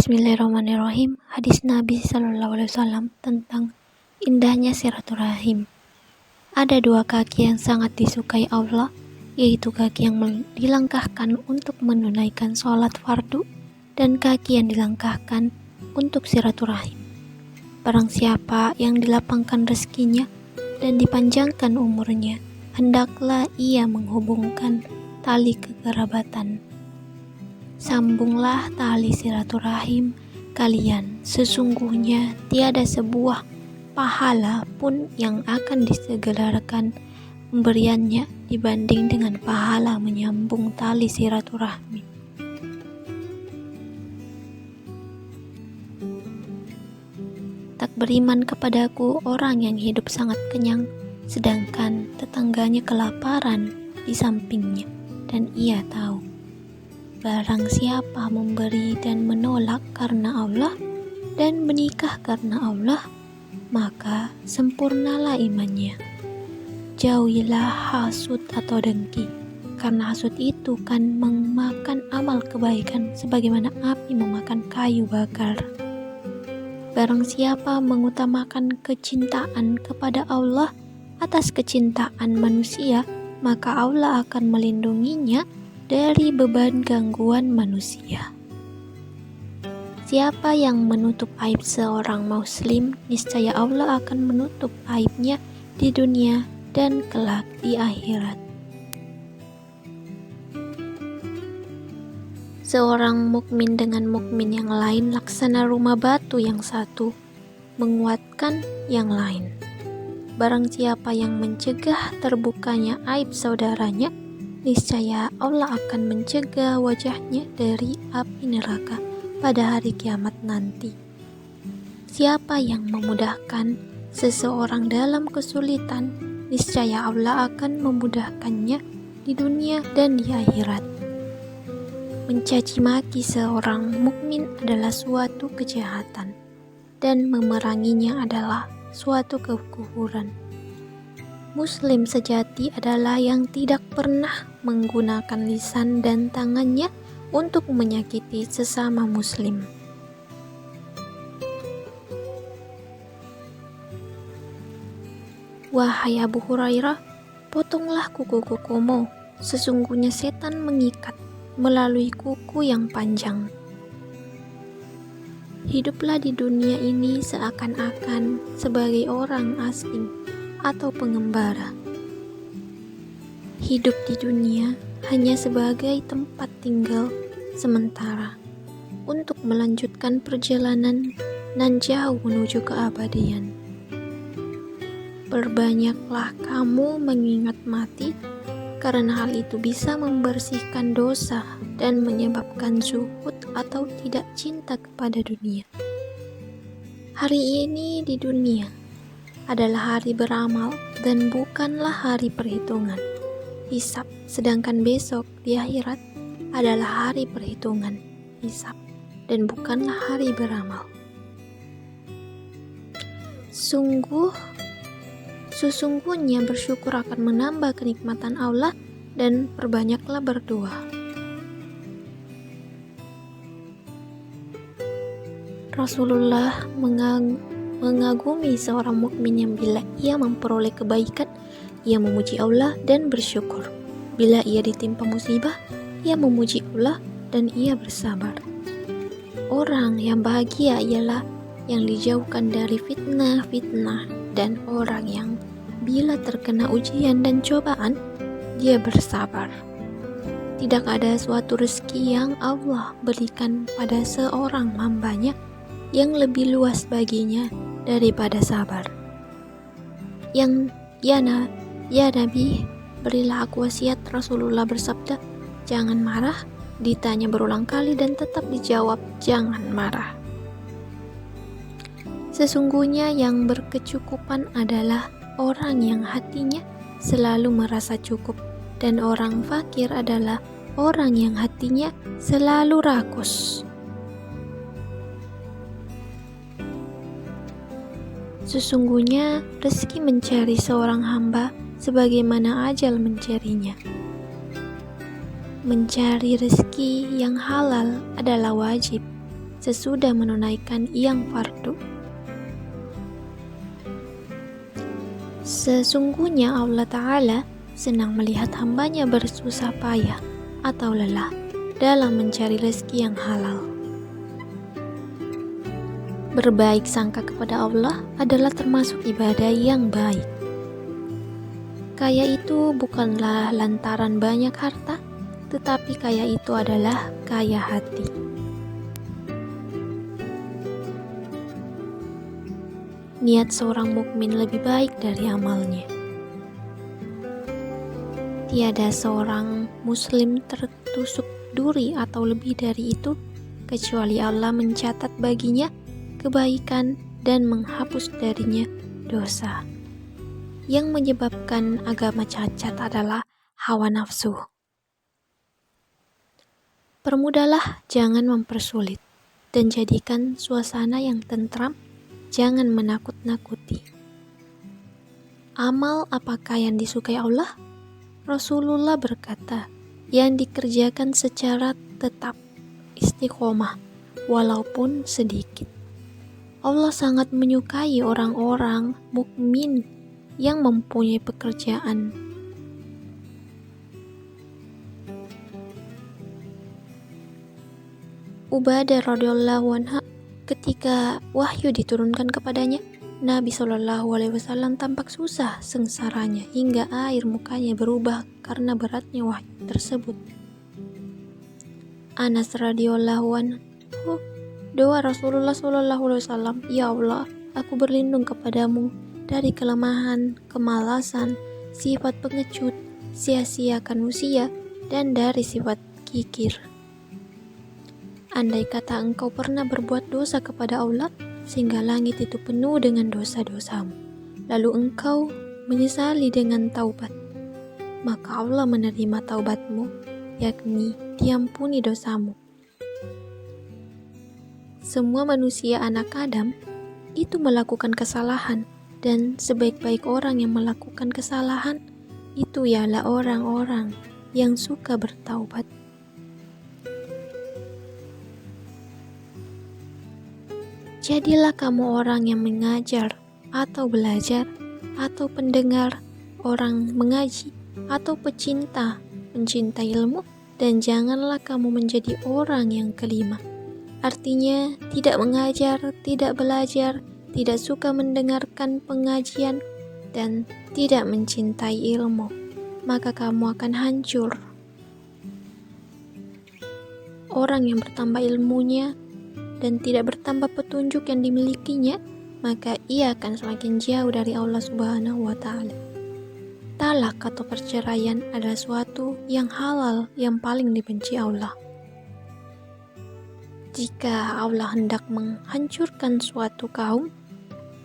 Bismillahirrahmanirrahim. Hadis Nabi SAW tentang indahnya silaturahim. Ada dua kaki yang sangat disukai Allah, yaitu kaki yang dilangkahkan untuk menunaikan sholat fardu dan kaki yang dilangkahkan untuk silaturahim. Barang siapa yang dilapangkan rezekinya dan dipanjangkan umurnya, hendaklah ia menghubungkan tali kekerabatan. Sambunglah tali silaturahim kalian, sesungguhnya tiada sebuah pahala pun yang akan disegerakan pemberiannya dibanding dengan pahala menyambung tali silaturahmi. Tak beriman kepadaku orang yang hidup sangat kenyang, sedangkan tetangganya kelaparan di sampingnya, dan ia tahu. Barang siapa memberi dan menolak karena Allah dan menikah karena Allah, maka sempurnalah imannya. Jauhilah hasud atau dengki, karena hasud itu kan memakan amal kebaikan sebagaimana api memakan kayu bakar. Barang siapa mengutamakan kecintaan kepada Allah atas kecintaan manusia, maka Allah akan melindunginya dari beban gangguan manusia. Siapa yang menutup aib seorang muslim, niscaya Allah akan menutup aibnya di dunia dan kelak di akhirat. Seorang mukmin dengan mukmin yang lain laksana rumah batu yang satu, menguatkan yang lain. Barang siapa yang mencegah terbukanya aib saudaranya, niscaya Allah akan mencegah wajahnya dari api neraka pada hari kiamat nanti. Siapa yang memudahkan seseorang dalam kesulitan, niscaya Allah akan memudahkannya di dunia dan di akhirat. Mencaci maki seorang mukmin adalah suatu kejahatan, dan memeranginya adalah suatu kekufuran. Muslim sejati adalah yang tidak pernah menggunakan lisan dan tangannya untuk menyakiti sesama muslim. Wahai Abu Hurairah, potonglah kuku-kukumu, sesungguhnya setan mengikat melalui kuku yang panjang. Hiduplah di dunia ini seakan-akan sebagai orang asing atau pengembara. Hidup di dunia hanya sebagai tempat tinggal sementara untuk melanjutkan perjalanan nan jauh menuju keabadian. Perbanyaklah kamu mengingat mati, karena hal itu bisa membersihkan dosa dan menyebabkan zuhud atau tidak cinta kepada dunia. Hari ini di dunia adalah hari beramal dan bukanlah hari perhitungan, hisab, sedangkan besok di akhirat adalah hari perhitungan, hisab, dan bukanlah hari beramal. Sesungguhnya bersyukur akan menambah kenikmatan Allah dan perbanyaklah berdoa. Rasulullah mengagumi seorang mukmin yang bila ia memperoleh kebaikan, ia memuji Allah dan bersyukur. Bila ia ditimpa musibah, ia memuji Allah dan ia bersabar. Orang yang bahagia ialah yang dijauhkan dari fitnah-fitnah, dan orang yang bila terkena ujian dan cobaan, dia bersabar. Tidak ada suatu rezeki yang Allah berikan pada seorang hambanya yang lebih luas baginya daripada sabar. Ya Nabi, berilah aku wasiat. Rasulullah bersabda, jangan marah. Ditanya berulang kali dan tetap dijawab, jangan marah. Sesungguhnya yang berkecukupan adalah orang yang hatinya selalu merasa cukup, dan orang fakir adalah orang yang hatinya selalu rakus. Sesungguhnya rezeki mencari seorang hamba sebagaimana ajal mencarinya. Mencari rezeki yang halal adalah wajib, sesudah menunaikan yang fardu. Sesungguhnya Allah Ta'ala senang melihat hambanya bersusah payah atau lelah dalam mencari rezeki yang halal. Berbaik sangka kepada Allah adalah termasuk ibadah yang baik. Kaya itu bukanlah lantaran banyak harta, tetapi kaya itu adalah kaya hati. Niat seorang mukmin lebih baik dari amalnya. Tiada seorang muslim tertusuk duri atau lebih dari itu, kecuali Allah mencatat baginya kebaikan dan menghapus darinya dosa. Yang menyebabkan agama cacat adalah hawa nafsu. Permudahlah, jangan mempersulit, dan jadikan suasana yang tentram, jangan menakut-nakuti. Amal apakah yang disukai Allah? Rasulullah berkata, yang dikerjakan secara tetap, istiqomah, walaupun sedikit. Allah sangat menyukai orang-orang mukmin yang mempunyai pekerjaan. Ubadah radhiyallahu anha, ketika wahyu diturunkan kepadanya, Nabi SAW tampak susah sengsaranya hingga air mukanya berubah karena beratnya wahyu tersebut. Anas radhiyallahu anhu, doa Rasulullah SAW, ya Allah, aku berlindung kepadamu dari kelemahan, kemalasan, sifat pengecut, sia-siakan usia, dan dari sifat kikir. Andai kata engkau pernah berbuat dosa kepada Allah, sehingga langit itu penuh dengan dosa-dosamu, lalu engkau menyesali dengan taubat, maka Allah menerima taubatmu, yakni diampuni dosamu. Semua manusia anak Adam itu melakukan kesalahan, dan sebaik-baik orang yang melakukan kesalahan itu ialah orang-orang yang suka bertaubat. Jadilah kamu orang yang mengajar atau belajar atau pendengar, orang mengaji atau pencinta ilmu, dan janganlah kamu menjadi orang yang kelima. Artinya tidak mengajar, tidak belajar, tidak suka mendengarkan pengajian, dan tidak mencintai ilmu, maka kamu akan hancur. Orang yang bertambah ilmunya dan tidak bertambah petunjuk yang dimilikinya, maka ia akan semakin jauh dari Allah Subhanahu wa Ta'ala. Talak atau perceraian adalah suatu yang halal yang paling dibenci Allah. Jika Allah hendak menghancurkan suatu kaum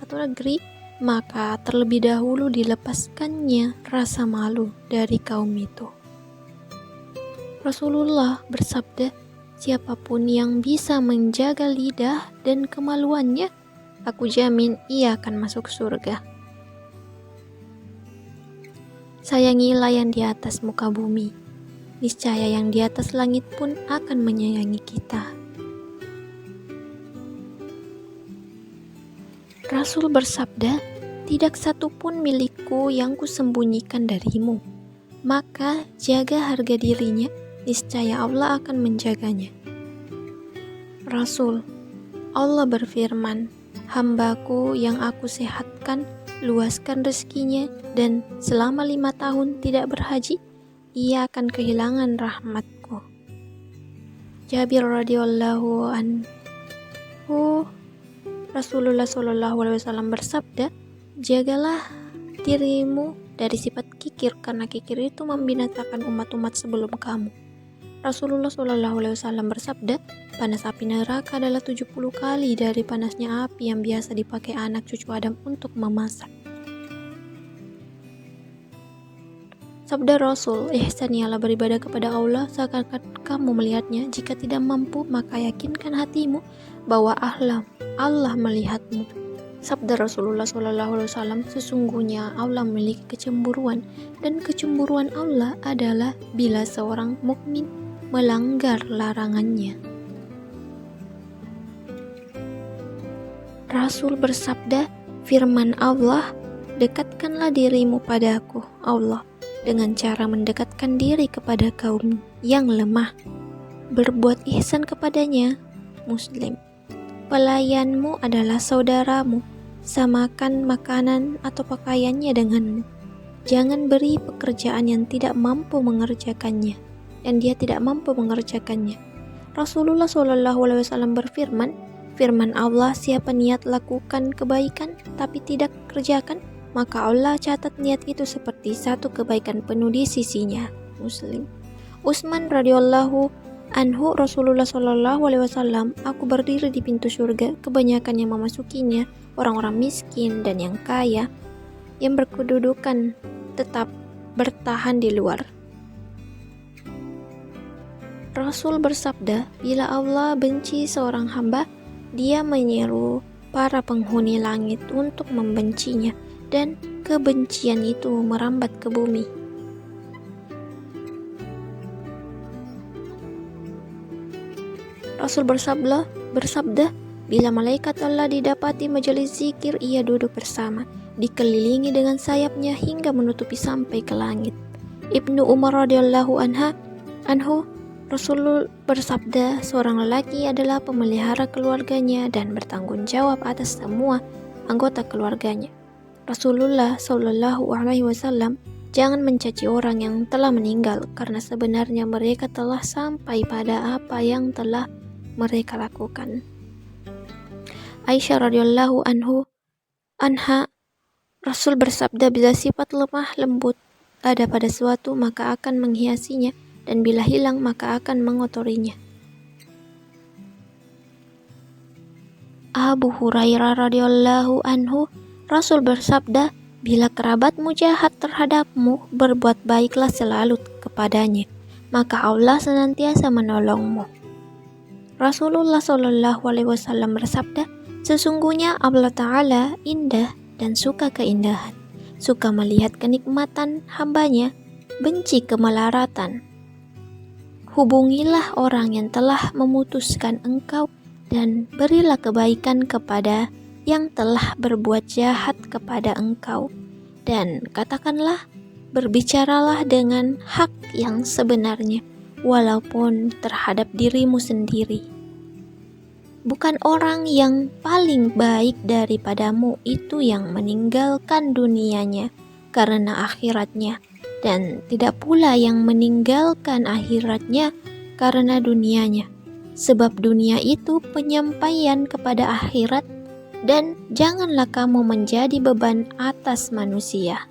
atau negeri, maka terlebih dahulu dilepaskannya rasa malu dari kaum itu. Rasulullah bersabda, siapapun yang bisa menjaga lidah dan kemaluannya, aku jamin ia akan masuk surga. Sayangilah yang di atas muka bumi, niscaya yang di atas langit pun akan menyayangi kita. Rasul bersabda, tidak satu pun milikku yang kusembunyikan darimu, maka jaga harga dirinya, niscaya Allah akan menjaganya. Rasul, Allah berfirman, hambaku yang aku sehatkan, luaskan rezekinya, dan selama 5 tahun tidak berhaji, ia akan kehilangan rahmatku. Jabir radhiyallahu anhu, Rasulullah SAW bersabda, jagalah dirimu dari sifat kikir, karena kikir itu membinasakan umat-umat sebelum kamu. Rasulullah SAW bersabda, panas api neraka adalah 70 kali dari panasnya api yang biasa dipakai anak cucu Adam untuk memasak. Sabda Rasul, ihsan ialah beribadah kepada Allah seakan-akan kamu melihatnya. Jika tidak mampu, maka yakinkan hatimu bahwa Allah melihatmu. Sabda Rasulullah SAW, sesungguhnya Allah memiliki kecemburuan, dan kecemburuan Allah adalah bila seorang mukmin melanggar larangannya. Rasul bersabda, firman Allah, dekatkanlah dirimu padaku, Allah, dengan cara mendekatkan diri kepada kaum yang lemah. Berbuat ihsan kepadanya, Muslim. Pelayanmu adalah saudaramu, samakan makanan atau pakaiannya denganmu. Jangan beri pekerjaan yang tidak mampu mengerjakannya, dan dia tidak mampu mengerjakannya. Rasulullah SAW berfirman, firman Allah, siapa niat lakukan kebaikan tapi tidak kerjakan, maka Allah catat niat itu seperti satu kebaikan penuh di sisinya. Muslim. Utsman radhiyallahu anhu, Rasulullah SAW, aku berdiri di pintu surga, kebanyakan yang memasukinya orang-orang miskin dan yang kaya, yang berkedudukan tetap bertahan di luar. Rasul bersabda, bila Allah benci seorang hamba, dia menyeru para penghuni langit untuk membencinya, dan kebencian itu merambat ke bumi. Rasul bersabda, bila malaikat Allah didapati majelis zikir, ia duduk bersama, dikelilingi dengan sayapnya hingga menutupi sampai ke langit. Ibnu Umar radhiyallahu anhu, Rasul bersabda, seorang lelaki adalah pemelihara keluarganya dan bertanggung jawab atas semua anggota keluarganya. Rasulullah SAW, jangan mencaci orang yang telah meninggal, karena sebenarnya mereka telah sampai pada apa yang telah mereka lakukan. Aisyah radhiyallahu anha, Rasul bersabda, bila sifat lemah lembut ada pada suatu, maka akan menghiasinya, dan bila hilang maka akan mengotorinya. Abu Hurairah radhiyallahu anhu, Rasul bersabda, bila kerabatmu jahat terhadapmu, berbuat baiklah selalu kepadanya, maka Allah senantiasa menolongmu. Rasulullah SAW bersabda, sesungguhnya Allah Ta'ala indah dan suka keindahan, suka melihat kenikmatan hambanya, benci kemelaratan. Hubungilah orang yang telah memutuskan engkau, dan berilah kebaikan kepada yang telah berbuat jahat kepada engkau, dan katakanlah, berbicaralah dengan hak yang sebenarnya, walaupun terhadap dirimu sendiri. Bukan orang yang paling baik daripadamu itu yang meninggalkan dunianya karena akhiratnya, dan tidak pula yang meninggalkan akhiratnya karena dunianya, sebab dunia itu penyampaian kepada akhirat, dan janganlah kamu menjadi beban atas manusia.